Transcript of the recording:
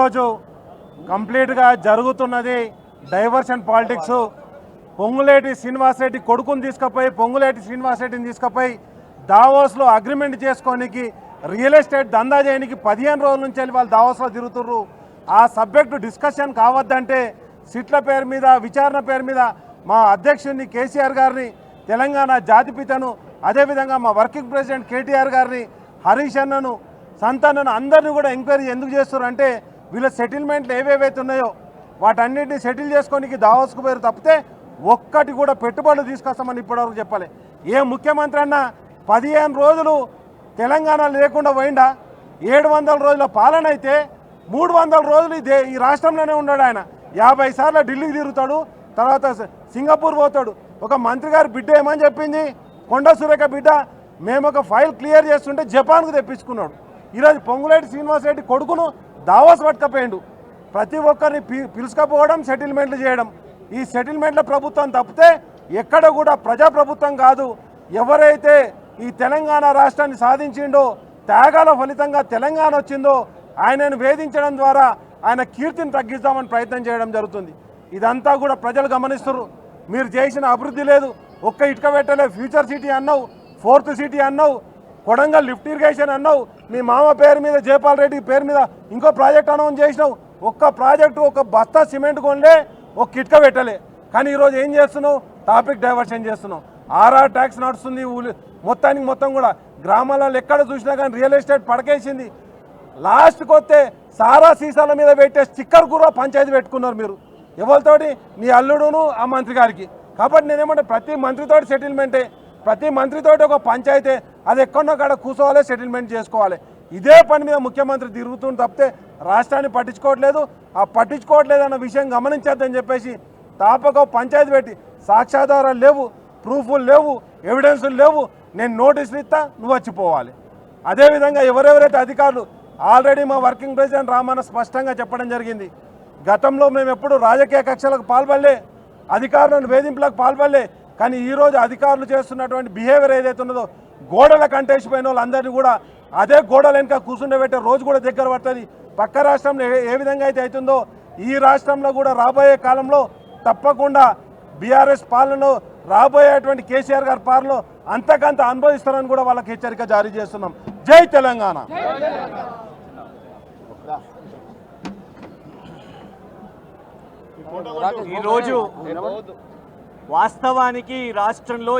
రోజు కంప్లీట్గా జరుగుతున్నది డైవర్షన్ పాలిటిక్స్. పొంగులేటి శ్రీనివాసరెడ్డి కొడుకుని తీసుకుపోయి పొంగులేటి శ్రీనివాసరెడ్డిని తీసుకుపోయి దావోస్లో అగ్రిమెంట్ చేసుకోనికి రియల్ ఎస్టేట్ దందా చేయడానికి 15 రోజుల నుంచి వెళ్ళి వాళ్ళు దావోస్లో తిరుగుతుర్రు. ఆ సబ్జెక్టు డిస్కషన్ కావద్దంటే సిట్ల పేరు మీద విచారణ పేరు మీద మా అధ్యక్షుడిని కేసీఆర్ గారిని, తెలంగాణ జాతిపితను, అదేవిధంగా మా వర్కింగ్ ప్రెసిడెంట్ కేటీఆర్ గారిని, హరీష్ అన్నను, సంతానను అందరినీ కూడా ఎంక్వైరీ ఎందుకు చేస్తున్నారు అంటే వీళ్ళ సెటిల్మెంట్లు ఏవేవైతే ఉన్నాయో వాటన్నిటిని సెటిల్ చేసుకోనికి దావోస్కు పేరు తప్పితే ఒక్కటి కూడా పెట్టుబడులు తీసుకొస్తామని ఇప్పటివరకు చెప్పాలి. ఏ ముఖ్యమంత్రి అన్నా 15 రోజులు తెలంగాణ లేకుండా పోయిండా? 700 రోజుల పాలన అయితే 300 రోజులు ఈ రాష్ట్రంలోనే ఉన్నాడు. ఆయన 50 సార్లు ఢిల్లీకి తిరుగుతాడు, తర్వాత సింగపూర్ పోతాడు. ఒక మంత్రి గారి బిడ్డ ఏమని చెప్పింది, కొండ సురేఖ బిడ్డ, మేము ఒక ఫైల్ క్లియర్ చేస్తుంటే జపాన్కు తెప్పించుకున్నాడు. ఈరోజు పొంగులేటి శ్రీనివాసరెడ్డి కొడుకును దావోస్ పట్టుకపోయిండు. ప్రతి ఒక్కరిని పిలుచుకపోవడం, సెటిల్మెంట్లు చేయడం. ఈ సెటిల్మెంట్ల ప్రభుత్వం తప్పితే ఎక్కడ కూడా ప్రజాప్రభుత్వం కాదు. ఎవరైతే ఈ తెలంగాణ రాష్ట్రాన్ని సాధించిండో, త్యాగాల ఫలితంగా తెలంగాణ వచ్చిందో ఆయనను వేధించడం ద్వారా ఆయన కీర్తిని తగ్గిస్తామని ప్రయత్నం చేయడం జరుగుతుంది. ఇదంతా కూడా ప్రజలు గమనిస్తున్నారు. మీరు చేసిన అభివృద్ధి లేదు, ఒక్క ఇటుక పెట్టలే. ఫ్యూచర్ సిటీ అన్నావు, 4th సిటీ అన్నావు, కొడంగల్ లిఫ్ట్ ఇరిగేషన్ అన్నావు, మీ మామ పేరు మీద జయపాల్ రెడ్డి పేరు మీద ఇంకో ప్రాజెక్ట్ అనౌన్స్ చేసినావు. ఒక్క ప్రాజెక్టు, ఒక బస్తా సిమెంట్ కొనలే, ఒక కిట్క పెట్టలే. కానీ ఈరోజు ఏం చేస్తున్నావు? టాపిక్ డైవర్షన్ చేస్తున్నావు. ఆర్ఆర్ ట్యాక్స్ నడుస్తుంది మొత్తం కూడా గ్రామాలలో ఎక్కడ చూసినా కానీ రియల్ ఎస్టేట్ పడకేసింది. లాస్ట్కి వస్తే సారా సీసాల మీద పెట్టే స్టిక్కర్ కూడా పంచాయతీ పెట్టుకున్నారు మీరు. ఎవరితోటి? నీ అల్లుడును ఆ మంత్రి గారికి. కాబట్టి నేనేమంటే ప్రతి మంత్రితోటి సెటిల్మెంటే, ప్రతి మంత్రితోటి ఒక పంచాయతీ. అది ఎక్కడో కాడ కూర్చోవాలి, సెటిల్మెంట్ చేసుకోవాలి. ఇదే పని మీద ముఖ్యమంత్రి తిరుగుతుంది తప్పితే రాష్ట్రాన్ని పట్టించుకోవట్లేదు. ఆ పట్టించుకోవట్లేదు అన్న విషయం గమనించద్దని చెప్పేసి తాపక పంచాయతీ పెట్టి సాక్ష్యాధారాలు లేవు, ప్రూఫ్లు లేవు, ఎవిడెన్సులు లేవు, నేను నోటీసులు ఇస్తా, నువ్వు వచ్చిపోవాలి. అదేవిధంగా ఎవరెవరైతే అధికారులు ఆల్రెడీ మా వర్కింగ్ ప్రెసిడెంట్ రామన్న స్పష్టంగా చెప్పడం జరిగింది. గతంలో మేము ఎప్పుడు రాజకీయ కక్షలకు పాల్పడలే, అధికారులను వేధింపులకు పాల్పడలే. కానీ ఈరోజు అధికారులు చేస్తున్నటువంటి బిహేవియర్ ఏదైతే ఉన్నదో గోడల కంటేసిపోయిన వాళ్ళందరినీ కూడా అదే గోడల వెనుక కూర్చుండబెట్టే రోజు కూడా దగ్గర పడుతుంది. పక్క రాష్ట్రంలో ఏ విధంగా అయితే అవుతుందో ఈ రాష్ట్రంలో కూడా రాబోయే కాలంలో తప్పకుండా బీఆర్ఎస్ పాలనలో రాబోయేటువంటి కేసీఆర్ గారి పాలనలో అంతకంత అనుభవిస్తారని కూడా వాళ్ళకి హెచ్చరిక జారీ చేస్తున్నాం. జై తెలంగాణ. ఈరోజు వాస్తవానికి రాష్ట్రంలో